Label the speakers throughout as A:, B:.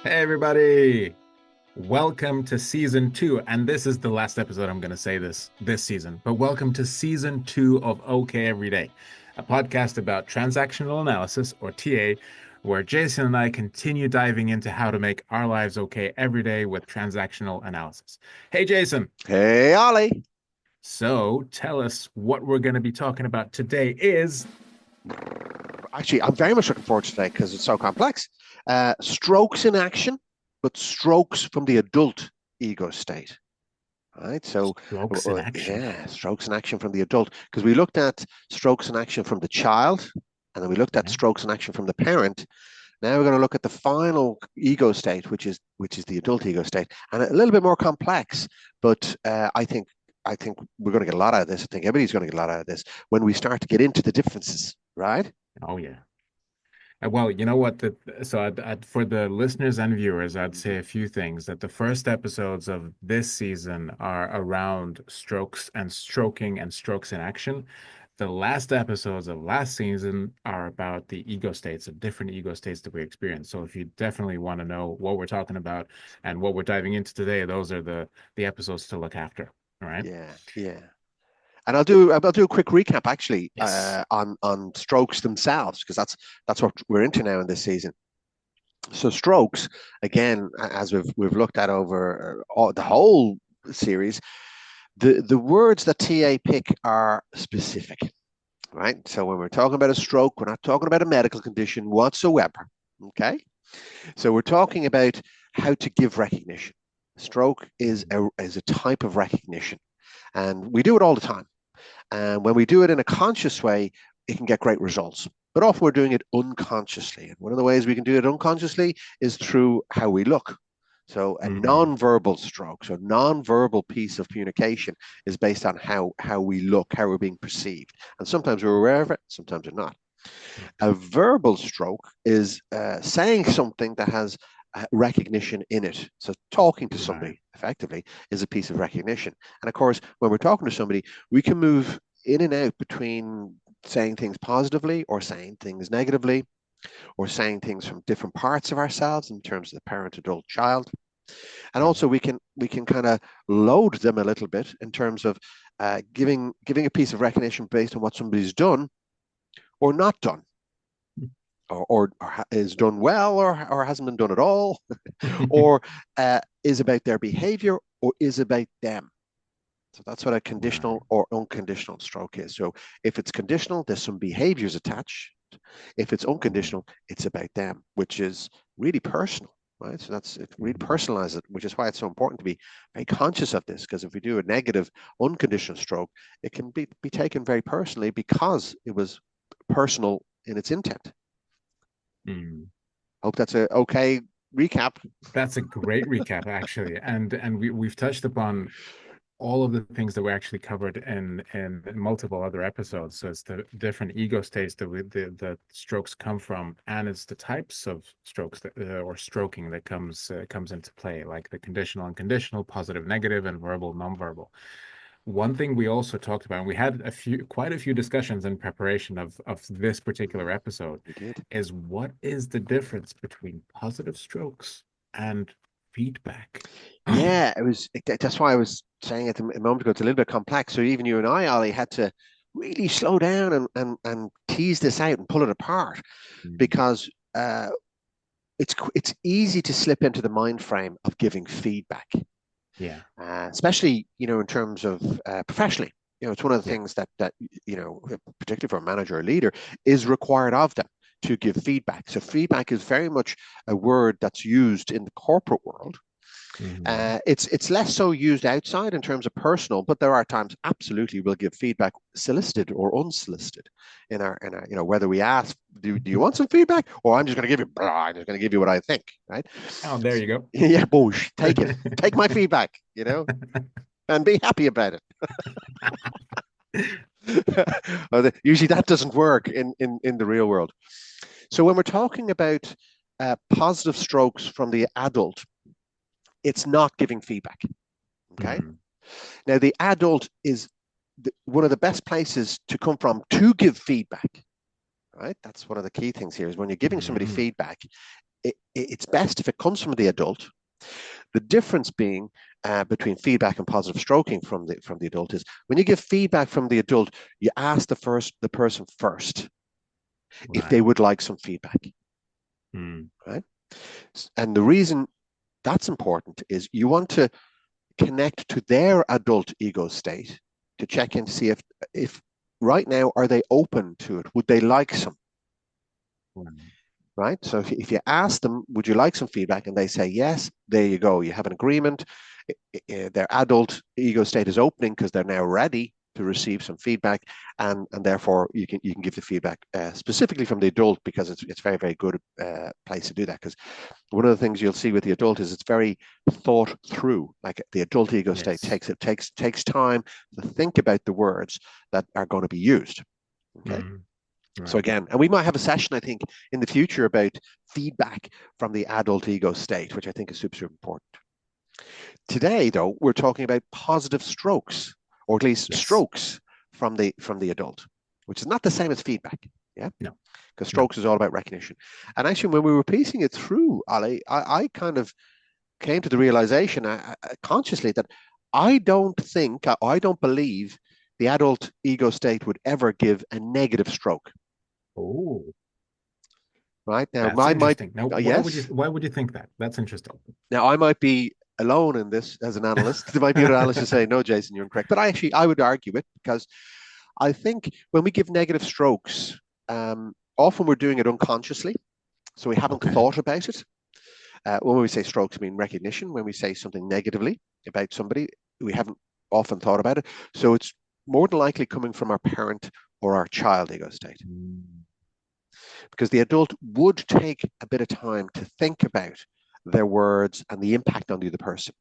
A: Hey everybody, welcome to season two, and this is the last episode I'm going to say this season. But welcome to season two of OK Every Day, a podcast about transactional analysis or TA, where Jason and I continue diving into how to make our lives okay every day with transactional analysis. Hey Jason,
B: Hey, Ollie.
A: so tell us what we're going to be talking about today is
B: Actually, I'm very much looking forward to today because it's so complex. Strokes in action, but strokes from the adult ego state. Right. So,
A: strokes in action.
B: yeah, strokes in action from the adult because we looked at strokes in action from the child and then we looked at
A: Yeah.
B: strokes in action from the parent. Now we're going to look at the final ego state, which is the adult ego state, and a little bit more complex. But I think we're going to get a lot out of this. I think everybody's going to get a lot out of this when we start to get into the differences, right?
A: Oh yeah. Well, you know what? For the listeners and viewers, I'd say a few things. That the first episodes of this season are around strokes and stroking and strokes in action. The last episodes of last season are about the ego states, the different ego states that we experience. So if you definitely want to know what we're talking about and what we're diving into today, those are the episodes to look after. All right.
B: Yeah, yeah. And I'll do a quick recap actually
A: Yes.
B: on strokes themselves because that's what we're into now in this season. So strokes, again, as we've looked at over the whole series, the words that TA pick are specific, right? So when we're talking about a stroke, we're not talking about a medical condition whatsoever. Okay, so we're talking about how to give recognition. Stroke is a type of recognition, and we do it all the time. And when we do it in a conscious way, it can get great results. But often we're doing it unconsciously. And one of the ways we can do it unconsciously is through how we look. So a
A: Mhm.
B: non-verbal stroke, so non-verbal piece of communication is based on how we look, how we're being perceived. And sometimes we're aware of it, sometimes we're not. A verbal stroke is saying something that has recognition in it. So talking to
A: Right.
B: somebody effectively is a piece of recognition. And of course, when we're talking to somebody, we can move in and out between saying things positively or saying things negatively or saying things from different parts of ourselves in terms of the parent, adult, child. And also
A: Mhm.
B: we can kind of load them a little bit in terms of giving a piece of recognition based on what somebody's done or not done or is done well or hasn't been done at all, or is about their behavior or is about them. So that's what a
A: Right.
B: conditional or unconditional stroke is. So if it's conditional, there's some behaviors attached. If it's
A: Mhm.
B: unconditional, it's about them, which is really personal. Right. So that's it really
A: Mhm.
B: personalizes it, which is why it's so important to be very conscious of this. Because if we do a negative, unconditional stroke, it can be taken very personally because it was personal in its intent.
A: Mhm.
B: Hope that's a okay recap.
A: That's a great recap, actually, and we've touched upon all of the things that we actually covered in multiple other episodes. So it's the different ego states that the strokes come from, and it's the types of strokes that or stroking that comes into play, like the conditional, unconditional, positive, negative, and verbal, nonverbal. One thing we also talked about, and we had quite a few discussions in preparation of this particular episode,
B: We did.
A: is what is the difference between positive strokes and feedback?
B: Yeah, it was. That's why I was saying it a moment ago. It's a little bit complex. So even you and I, Ollie, had to really slow down and tease this out and pull it apart
A: Mm.
B: because it's easy to slip into the mind frame of giving feedback,
A: Yeah,
B: especially in terms of professionally. It's one of the
A: yeah.
B: things that particularly for a manager or leader, is required of them to give feedback. So feedback is very much a word that's used in the corporate world.
A: Hmm.
B: It's less so used outside in terms of personal, but there are times absolutely we'll give feedback solicited or unsolicited in our whether we ask, do you want some feedback, or I'm just going to give you blah, I'm just going to give you what I think, right?
A: Oh, there you go.
B: Yeah, bush, take it, take my feedback, and be happy about it. Usually that doesn't work in the real world. So when we're talking about positive strokes from the adult, it's not giving feedback. Okay.
A: Mm.
B: Now, the adult is one of the best places to come from to give feedback, right? That's one of the key things here is when you're giving somebody
A: Hmm.
B: feedback, it's best if it comes from the adult. The difference being between feedback and positive stroking from the adult is when you give feedback from the adult, you ask the person first if they
A: Right.
B: would like some feedback,
A: Mm.
B: right? And the reason that's important is you want to connect to their adult ego state to check in to see if right now are they open to it? Would they like some?
A: Right.
B: Right? So if you ask them, would you like some feedback? And they say yes, there you go. You have an agreement. Their adult ego state is opening because they're now ready to receive some feedback, and therefore you can give the feedback specifically from the adult because it's very very good place to do that. Because one of the things you'll see with the adult is it's very thought through. Like the adult ego state
A: Yes.
B: takes time to think about the words that are going to be used. Okay.
A: Mm.
B: So
A: Right.
B: again, and we might have a session, I think, in the future about feedback from the adult ego state, which I think is super, super important. Today, though, we're talking about positive strokes, or at least
A: Yes.
B: strokes from the adult, which is not the same as feedback. Yeah,
A: No.
B: because
A: No.
B: strokes is all about recognition. And actually, when we were piecing it through, Ali, I kind of came to the realization consciously that I don't believe the adult ego state would ever give a negative stroke.
A: Oh,
B: Right now,
A: that's
B: my might
A: interesting. Now,
B: yes.
A: why would you think that? That's interesting.
B: Now, I might be alone in this as an analyst. There might be other analysts who say, "No, Jason, you're incorrect." But I would argue it because I think when we give negative strokes, often we're doing it unconsciously, so we haven't
A: Okay.
B: thought about it. When we say strokes, I mean recognition. When we say something negatively about somebody, we haven't often thought about it. So it's more than likely coming from our parent or our child ego state.
A: Mm.
B: Because the adult would take a bit of time to think about their words and the impact on the other person.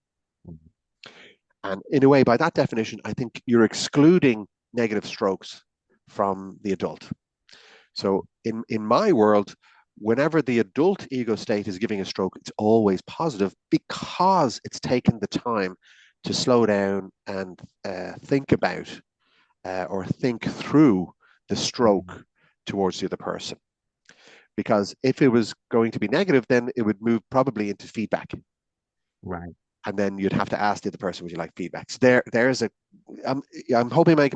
B: And in a way, by that definition, I think you're excluding negative strokes from the adult. So in my world, whenever the adult ego state is giving a stroke, it's always positive because it's taken the time to slow down and think about or think through the
A: Mm.
B: stroke towards the other person. Because if it was going to be negative, then it would move probably into feedback.
A: Right.
B: And then you'd have to ask the other person, would you like feedback? So there's a, I'm, I'm hoping I'm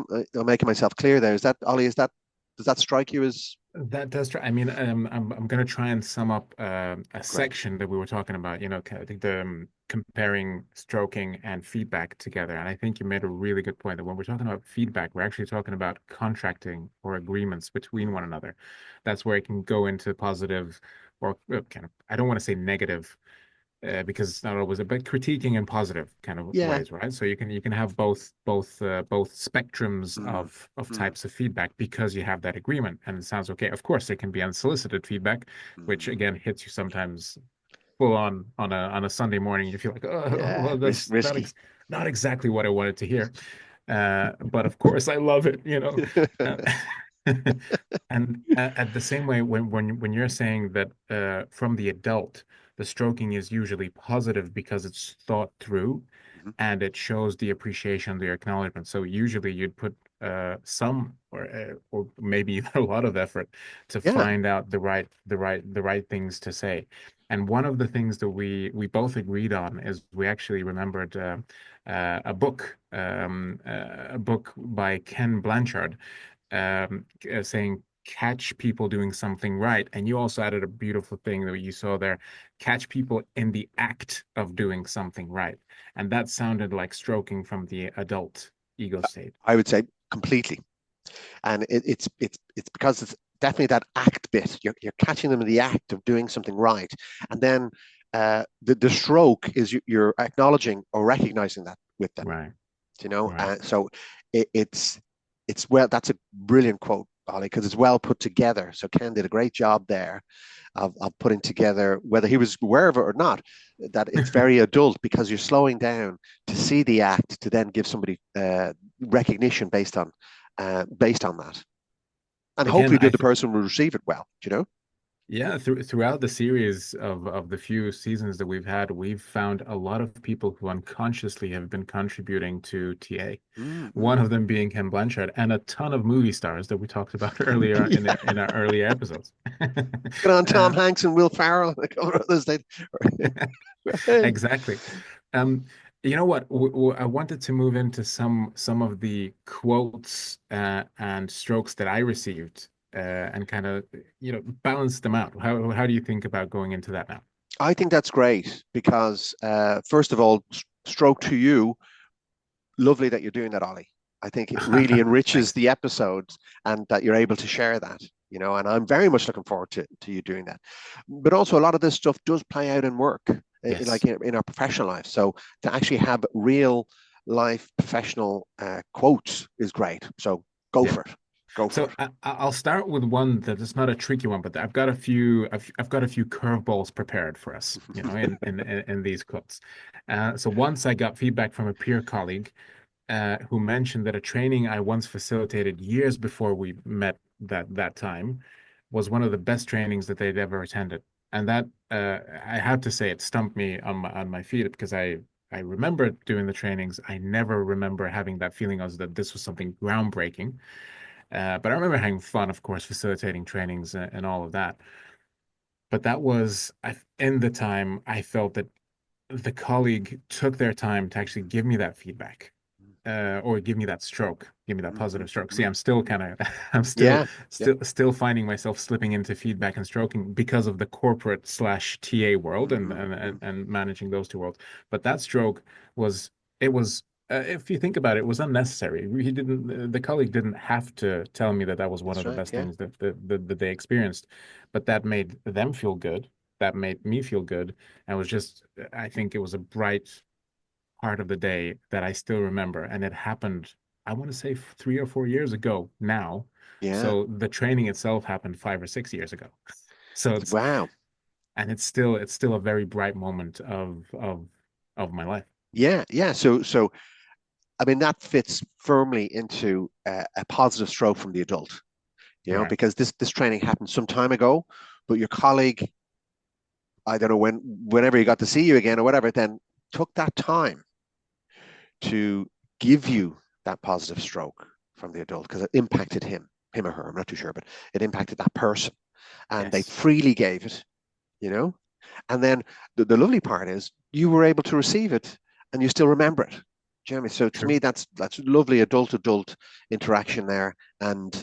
B: making myself clear there. Is that, Ollie, does that strike you as
A: That does try. I mean, I'm gonna try and sum up a
B: great?
A: section that we were talking about. I think the comparing stroking and feedback together, and I think you made a really good point that when we're talking about feedback, we're actually talking about contracting or agreements between one
B: Mm,
A: another. That's where it can go into positive or kind of, I don't want to say negative because it's not always about critiquing in positive kind of
B: yeah.
A: ways, right? So you can have both spectrums
B: Mm,
A: of
B: mm,
A: types of feedback because you have that agreement, and it sounds okay. Of course, there can be unsolicited feedback, which
B: mm.
A: again hits you sometimes full on a Sunday morning. You feel like, oh,
B: Yeah,
A: well, that's
B: risky.
A: not exactly what I wanted to hear, but of course I love it. Uh, and at the same way, when you're saying that from the adult, the stroking is usually positive because it's thought through
B: Mhm.
A: and it shows the appreciation, the acknowledgement. So usually you'd put some or maybe even a lot of effort to
B: Yeah.
A: find out the right things to say. And one of the things that we both agreed on is we actually remembered a book by Ken Blanchard saying catch people doing something right. And you also added a beautiful thing that you saw there, catch people in the act of doing something right. And that sounded like stroking from the adult ego state.
B: I would say completely. And it's because it's definitely that act bit. You're catching them in the act of doing something right, and then the stroke is you're acknowledging or recognizing that with them.
A: Right, right.
B: So it's well. That's a brilliant quote, Ollie, because it's well put together. So Ken did a great job there of putting together, whether he was aware of it or not, that it's very adult because you're slowing down to see the act to then give somebody recognition based on that, and
A: Again,
B: hopefully the other person will receive it well. You know?
A: Yeah, throughout the series of the few seasons that we've had, we've found a lot of people who unconsciously have been contributing to TA.
B: Mm-hmm.
A: One of them being Ken Blanchard, and a ton of movie stars that we talked about earlier
B: Yeah.
A: in our earlier episodes.
B: Get on Tom
A: Uh,
B: Hanks and Will Ferrell and a couple of others. Hey.
A: exactly. Um, you know what? I wanted to move into some of the quotes and strokes that I received and kind of balance them out. How do you think about going into that now?
B: I think that's great because, first of all, stroke to you. Lovely that you're doing that, Ollie. I think it really enriches
A: Thanks.
B: the episodes and that you're able to share that, and I'm very much looking forward to you doing that. But also, a lot of this stuff does play out in work, like
A: Yes.
B: in our professional life. So to actually have real life professional quotes is great. So go
A: Yeah.
B: for it. Go for
A: So
B: it.
A: I'll start with one that is not a tricky one, but I've got a few curveballs prepared for us, in these quotes. So once I got feedback from a peer colleague who mentioned that a training I once facilitated years before we met that time was one of the best trainings that they'd ever attended. And that I have to say it stumped me on my feet because I remember doing the trainings. I never remember having that feeling as that this was something groundbreaking. But I remember having fun, of course, facilitating trainings and all of that. But that was, in the time, I felt that the colleague took their time to actually give me that feedback or give me that stroke, give me that positive stroke. See, I'm still kind of, I'm
B: Yeah, yeah.
A: still finding myself slipping into feedback and stroking because of the corporate slash TA world and managing those two worlds. But that stroke was, it was, if you think about it, it was unnecessary. He didn't, the colleague didn't have to tell me that that was one
B: That's
A: of the
B: right.
A: best
B: Yeah,
A: things that they experienced, but that made them feel good. That made me feel good. And it was just, I think it was a bright part of the day that I still remember. And it happened, I want to say 3 or 4 years ago now.
B: yeah.
A: So the training itself happened 5 or 6 years ago. So
B: Wow.
A: it's still a very bright moment of my life.
B: Yeah, yeah. So I mean that fits firmly into a positive stroke from the adult.
A: Right.
B: Because this training happened some time ago, but your colleague, I don't know whenever he got to see you again or whatever, then took that time to give you that positive stroke from the adult because it impacted him or her. I'm not too sure, but it impacted that person, and they
A: Yes.
B: freely gave it. You know, and then the lovely part is you were able to receive it and you still remember it. Jeremy, so to
A: True.
B: me that's lovely adult interaction there, and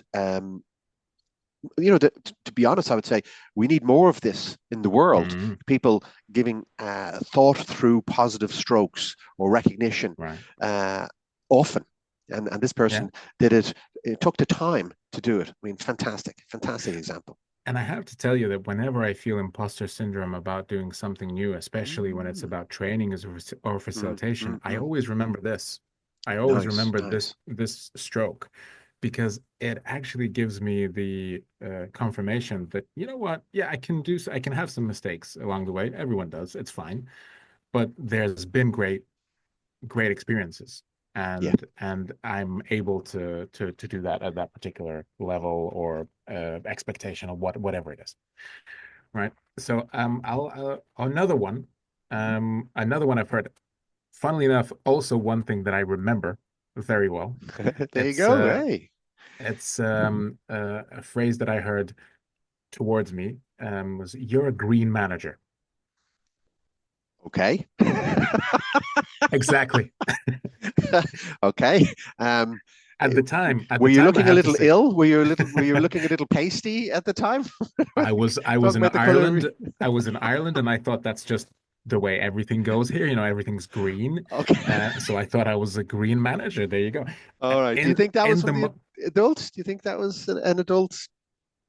B: to be honest, I would say we need more of this in the world.
A: Mm,
B: People giving thought through positive strokes or recognition
A: right.
B: uh, often. And this
A: Yeah.
B: person did it, it took the time to do it. I mean, fantastic example.
A: And I have to tell you that whenever I feel imposter syndrome about doing something new, especially when it's
B: Mm,
A: about training or
B: mm,
A: facilitation,
B: mm,
A: I
B: mm.
A: always remember this. I always
B: Nice,
A: remember
B: nice.
A: this stroke because it actually gives me the confirmation that, you know what? Yeah, I can have some mistakes along the way. Everyone does. It's fine. But there's been great experiences.
B: Yeah.
A: And I'm able to do that at that particular level or expectation of whatever it is. Right. So I'll
B: Mhm.
A: another one I've heard. Funnily enough, also one thing that I remember very well.
B: There you
A: It's
B: go. Hey.
A: a phrase that I heard towards me was "You're a green manager."
B: Okay.
A: Exactly.
B: Okay. Um, eh,
A: At
B: were
A: the
B: you
A: time, I
B: looking a
A: have to
B: little
A: say,
B: ill? Were you looking a little pasty at the time?
A: I was
B: Talk
A: in
B: about the color.
A: Ireland. I was in Ireland, and I thought that's just the way everything goes here. Everything's green.
B: Okay.
A: So I thought I was a green manager. There you go.
B: All right. Do you think that was
A: In
B: from the adults? Do you think that was an adult?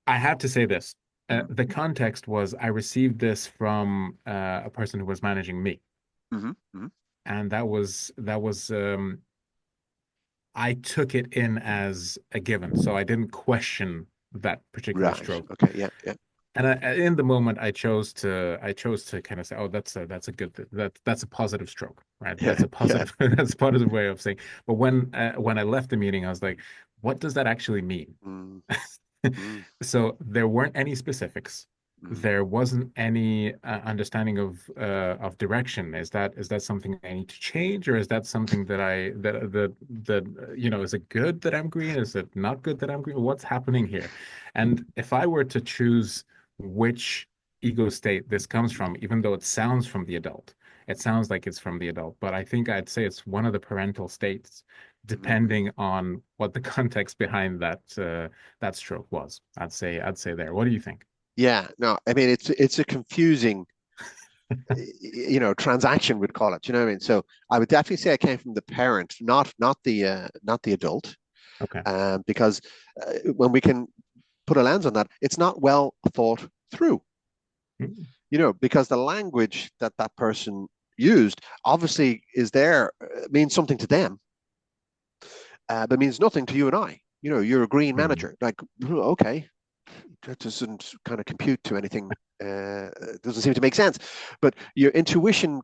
A: I have to say this. The
B: Mm-hmm.
A: context was I received this from a person who was managing me,
B: Mm-hmm.
A: and that was I took it in as a given, so I didn't question that particular
B: Right.
A: stroke.
B: Okay. Yeah. Yeah.
A: And in the moment, I chose to kind of say, "Oh, that's a good that's a positive stroke, right?
B: Yeah.
A: That's a
B: Yeah.
A: positive that's a positive way of saying." But when I left the meeting, I was like, "What does that actually mean?"
B: Mm, mm,
A: So there weren't any specifics.
B: Mm.
A: there wasn't any understanding of direction. Is that something I need to change, or is that something that I that is it good that I'm green? Is it not good that I'm green? What's happening here? And if I were to choose which ego state this comes from, even though it sounds from the adult, it sounds like it's from the adult, but I think I'd say it's one of the parental states,
B: Mm.
A: depending on what the context behind that stroke was. I'd say there. What do you think?
B: Yeah, no, I mean it's a confusing, transaction we'd call it. You know what I mean? So I would definitely say I came from the parent, not the adult,
A: Okay.
B: because when we can put a lens on that, it's not well thought through.
A: Mm.
B: Because the language that that person used obviously is there, means something to them, but means nothing to you and I. You're a green
A: Mm.
B: manager. Like, okay, that doesn't kind of compute to anything. Doesn't seem to make sense. But your intuition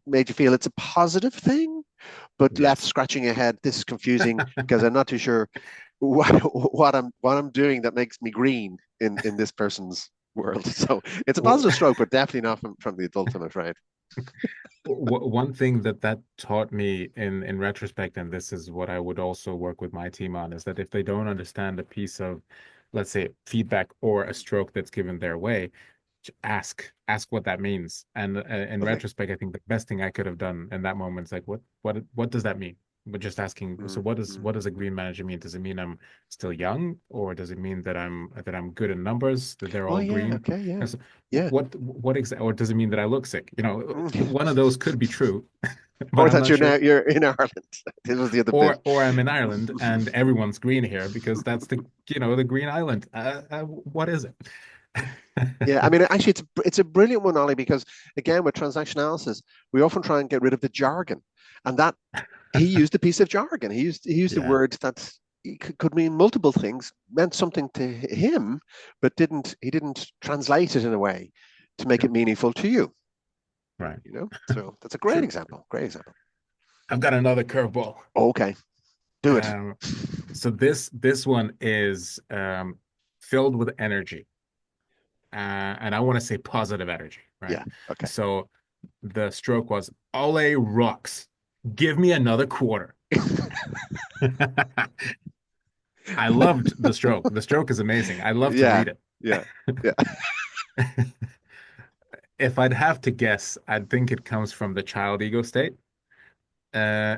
B: made you feel it's a positive thing, but left
A: Yes.
B: scratching your head. This is confusing because I'm not too sure what what I'm doing that makes me green in this person's world. So it's a
A: Well,
B: positive stroke, but definitely not from the adult, I'm afraid.
A: one thing that taught me in retrospect, and this is what I would also work with my team on, is that if they don't understand a piece of, let's say, feedback or a stroke that's given their way, ask what that means. And in
B: Lovely.
A: retrospect, I think the best thing I could have done in that moment is like, what does that mean? But just asking, so
B: Mm,
A: what
B: mm.
A: does a green manager mean? Does it mean I'm still young, or does it mean that I'm good in numbers, that they're
B: Oh
A: all
B: yeah,
A: green?
B: okay, yeah,
A: And so
B: yeah.
A: or does it mean that I look sick?
B: Mm.
A: One of those could be true, but
B: Or
A: I'm
B: that
A: not sure.
B: you're in Ireland. This was the other bit.
A: Or I'm in Ireland and everyone's green here because that's the Green Island. What is it?
B: Yeah, I mean, actually, it's a brilliant one, Ollie, because again, with transaction analysis, we often try and get rid of the jargon, and that he used a piece of jargon. He used a
A: Yeah,
B: word that could mean multiple things, meant something to him, but he didn't translate it in a way to make it
A: sure.
B: meaningful to you.
A: Right.
B: So that's a great
A: True.
B: example. Great example.
A: I've got another curveball.
B: Okay, do it.
A: Um, so this one is filled with energy, and I want to say positive energy, right?
B: Yeah. Okay.
A: So the stroke was Ole rocks. Give me another quarter. I loved the stroke. The stroke is amazing. I love to
B: Yeah.
A: read it.
B: Yeah. Yeah.
A: If I'd have to guess, I'd think it comes from the child ego state. Uh,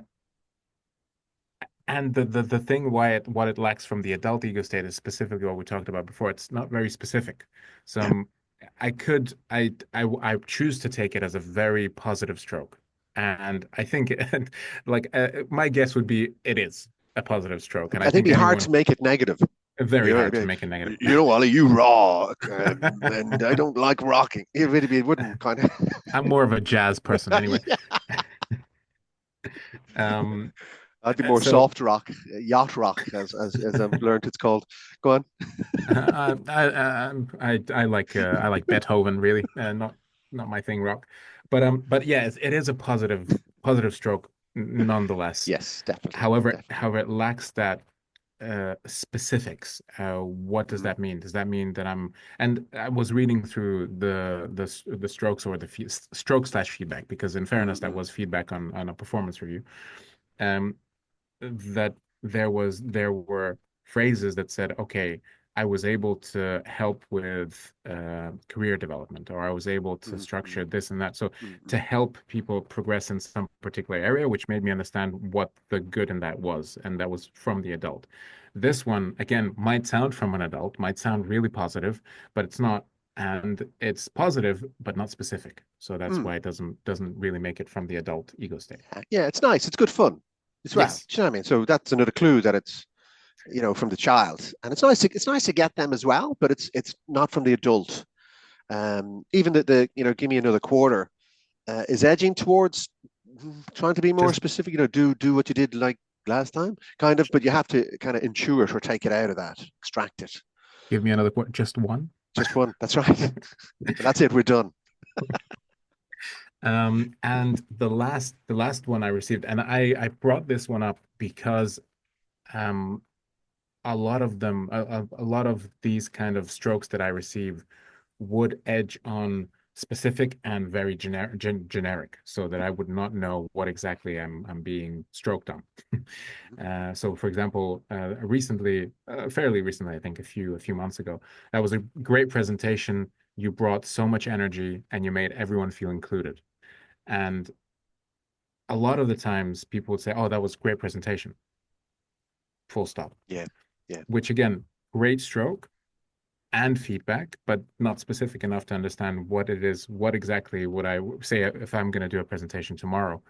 A: and the thing why what it lacks from the adult ego state is specifically what we talked about before. It's not very specific. So I could I choose to take it as a very positive stroke, and I think like my guess would be it is a positive stroke, and
B: I
A: I
B: think it'd
A: think
B: be hard to
A: anyone
B: make it negative.
A: very
B: You know,
A: hard
B: it'd
A: to make a negative.
B: Ollie, you rock, and I don't like rocking. It wouldn't kind of.
A: I'm more of a jazz person anyway.
B: Yeah,
A: Um,
B: I'd be more
A: so
B: soft rock, yacht rock, as I've learned it's called. Go on.
A: I like Beethoven really, not my thing rock, but yeah, it is a positive stroke nonetheless.
B: Yes, definitely,
A: However,
B: definitely.
A: it lacks that specifics. What does
B: Mm,
A: that mean? Does that mean that I'm? And I was reading through the strokes or the stroke slash feedback because in
B: mm,
A: fairness, that
B: mm,
A: was feedback on a performance review. Um, that there were phrases that said, okay, I was able to help with career development, or I was able to
B: mm,
A: structure
B: mm,
A: this and that. So
B: mm,
A: to
B: mm,
A: help people progress in some particular area, which made me understand what the good in that was, and that was from the adult. This one, again, might sound from an adult, might sound really positive, but it's not. And it's positive, but not specific. So that's
B: mm.
A: why it doesn't really make it from the adult ego state.
B: Yeah, it's nice. It's good fun as well.
A: Yes.
B: Do you know what I mean? So that's another clue that it's from the child, and it's nice to get them as well, but it's not from the adult. Even the give me another quarter is edging towards trying to be more
A: Just
B: specific. Do what you did like last time, kind of, but you have to kind of intuit or take it out of that, extract it.
A: give me another quote. Just one.
B: Just one. That's right. That's it. We're done.
A: And the last one I received, and I brought this one up because a lot of them, a lot of these kind of strokes that I receive would edge on specific and very generic, so that I would not know what exactly I'm being stroked on. So, for example, fairly recently, I think a few months ago, that was a great presentation. You brought so much energy, and you made everyone feel included. And a lot of the times, people would say, "Oh, that was a great presentation." Full stop.
B: Yeah, yeah.
A: Which again, great stroke and feedback, but not specific enough to understand what it is. What exactly would I say if I'm going to do a presentation tomorrow?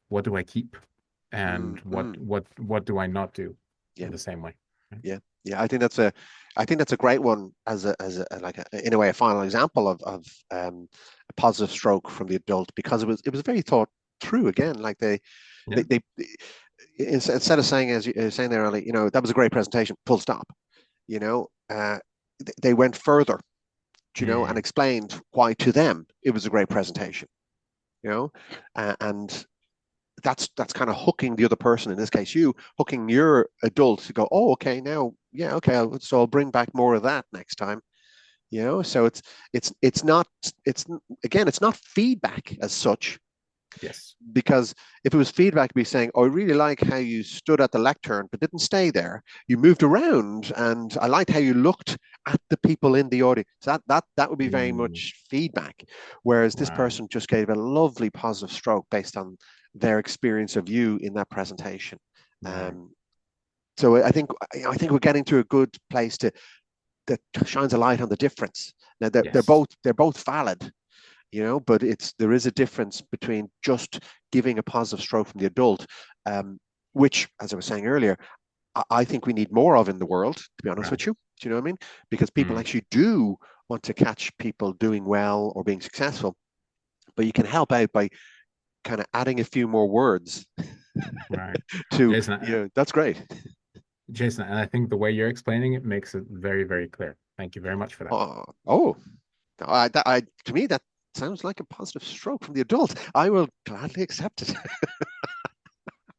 A: What do I keep, and
B: Mm, mm.
A: what do I not do
B: Yeah,
A: in the same way?
B: yeah, yeah. I think that's a great one like in a way a final example of a positive stroke from the adult because it was very thought through again. Like
A: Yeah.
B: they instead of saying as you saying there, early, that was a great presentation, full stop. You know, they went further, and
A: Mm,
B: explained why to them it was a great presentation. And that's kind of hooking the other person, in this case you, hooking your adult to go, oh, okay, now, yeah, okay, so I'll bring back more of that next time. So it's not, it's again, it's not feedback as such,
A: yes.
B: because if it was feedback, be saying, oh, I really like how you stood at the lectern but didn't stay there, you moved around, and I liked how you looked at the people in the audience. That would be very
A: Mm,
B: much feedback, whereas this
A: right.
B: person just gave a lovely positive stroke based on their experience of you in that presentation.
A: Right.
B: um, so I think we're getting to a good place that shines a light on the difference. Now
A: Yes.
B: they're both valid, but there is a difference between just giving a positive stroke from the adult, which, as I was saying earlier, I think we need more of in the world, to be honest
A: Right.
B: with you. Do you know what I mean? Because people
A: Mm,
B: actually do want to catch people doing well or being successful, but you can help out by kind of adding a few more words
A: right.
B: to,
A: Jason,
B: that's great.
A: and I think the way you're explaining it makes it very, very clear. Thank you very much for that.
B: Oh, to me, that sounds like a positive stroke from the adult. I will gladly accept it.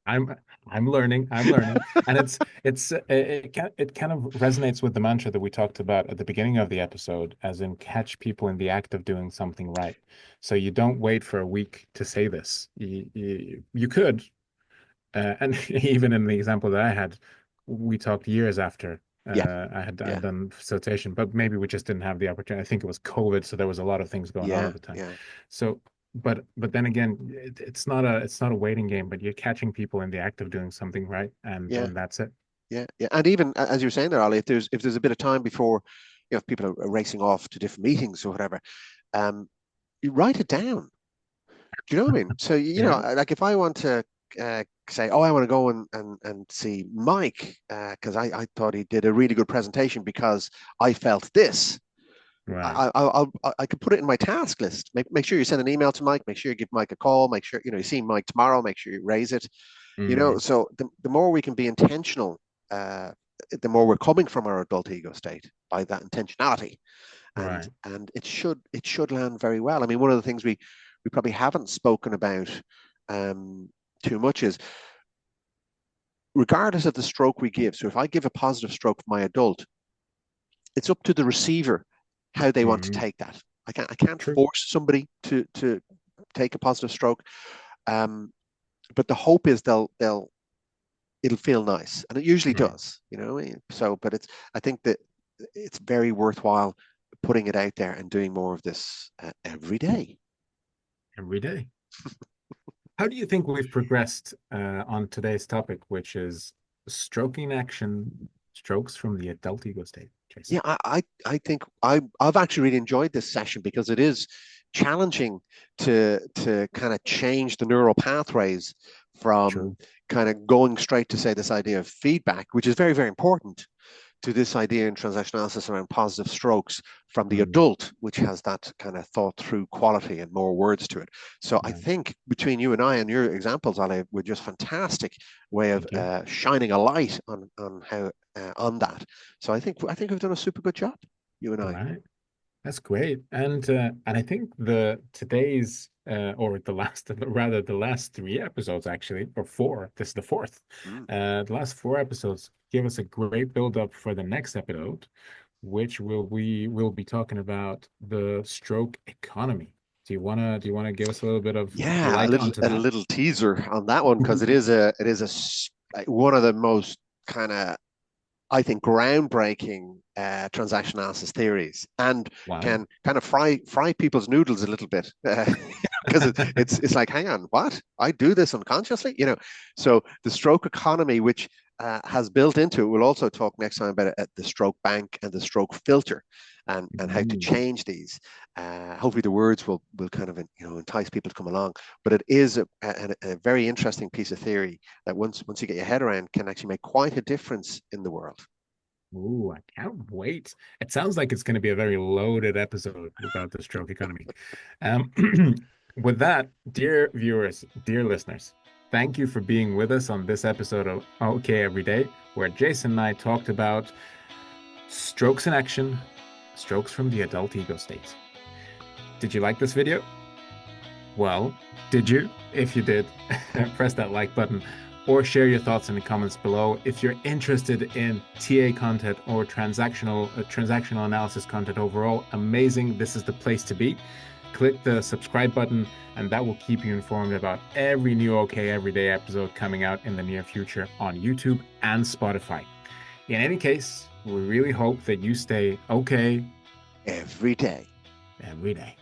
A: I'm I'm learning, and it kind of resonates with the mantra that we talked about at the beginning of the episode, as in catch people in the act of doing something right. So you don't wait for a week to say this. You could, and even in the example that I had, we talked years after
B: Yeah,
A: I had
B: yeah,
A: done facilitation, but maybe we just didn't have the opportunity. I think it was COVID, so there was a lot of things going on
B: yeah,
A: at the time.
B: yeah,
A: So, but then again, it's not a waiting game, but you're catching people in the act of doing something right,
B: yeah,
A: and that's it.
B: yeah, yeah. And even as you were saying there, Ali, if there's a bit of time before, if people are racing off to different meetings or whatever, um, you write it down. Do you know what I mean? So
A: Yeah.
B: like if I want to say, oh, I want to go and see Mike because I thought he did a really good presentation because I felt this.
A: Right.
B: I could put it in my task list. Make sure you send an email to Mike. Make sure you give Mike a call. Make sure you see Mike tomorrow. Make sure you raise it.
A: Mm,
B: So the more we can be intentional, uh, the more we're coming from our adult ego state by that intentionality, and
A: right.
B: and it should land very well. I mean, one of the things we probably haven't spoken about um, too much is, regardless of the stroke we give. So if I give a positive stroke for my adult, it's up to the receiver how they want to
A: Mm,
B: take that. I can't
A: true.
B: force somebody to take a positive stroke, um, but the hope is it'll feel nice, and it usually
A: Right.
B: does. So, but I think that it's very worthwhile putting it out there and doing more of this every day.
A: Every day. How do you think we've progressed on today's topic, which is stroking action, strokes from the adult ego state, Jason?
B: Yeah, I think I've actually really enjoyed this session because it is challenging to kind of change the neural pathways from
A: True.
B: kind of going straight to, say, this idea of feedback, which is very, very important, to this idea in transaction analysis around positive strokes from the
A: Mm,
B: adult, which has that kind of thought through quality and more words to it. So I
A: right.
B: think between you and I and your examples, Ale, were just fantastic way of
A: Thank you.
B: shining a light on how on that. So I think we've done a super good job, you and
A: All
B: I.
A: right. That's great. And I think the today's or the last rather the last three episodes actually, or four, this is the fourth.
B: Mm.
A: The last four episodes give us a great build up for the next episode, which will be talking about the stroke economy. Do you wanna give us a little bit of
B: Yeah,
A: light onto
B: a
A: that?
B: little teaser on that one because one of the most kind of, I think, groundbreaking transaction analysis theories, and
A: Wow.
B: can kind of fry people's noodles a little bit because it's like, hang on, what? I do this unconsciously, you know? So the stroke economy, which has built into it, we'll also talk next time about the stroke bank and the stroke filter, and how to
A: Ooh.
B: change these. Hopefully, the words will kind of entice people to come along. But it is a very interesting piece of theory that once you get your head around, can actually make quite a difference in the world.
A: Ooh, I can't wait. It sounds like it's going to be a very loaded episode about the stroke economy. Um, with that, dear viewers, dear listeners, thank you for being with us on this episode of OK Every Day, where Jason and I talked about strokes in action, strokes from the adult ego state. Did you like this video? Well, did you? If you did, press that like button or share your thoughts in the comments below. If you're interested in TA content or transactional analysis content overall, amazing. This is the place to be. Click the subscribe button, and that will keep you informed about every new OK Everyday episode coming out in the near future on YouTube and Spotify. In any case, we really hope that you stay okay
B: Every day.
A: every day.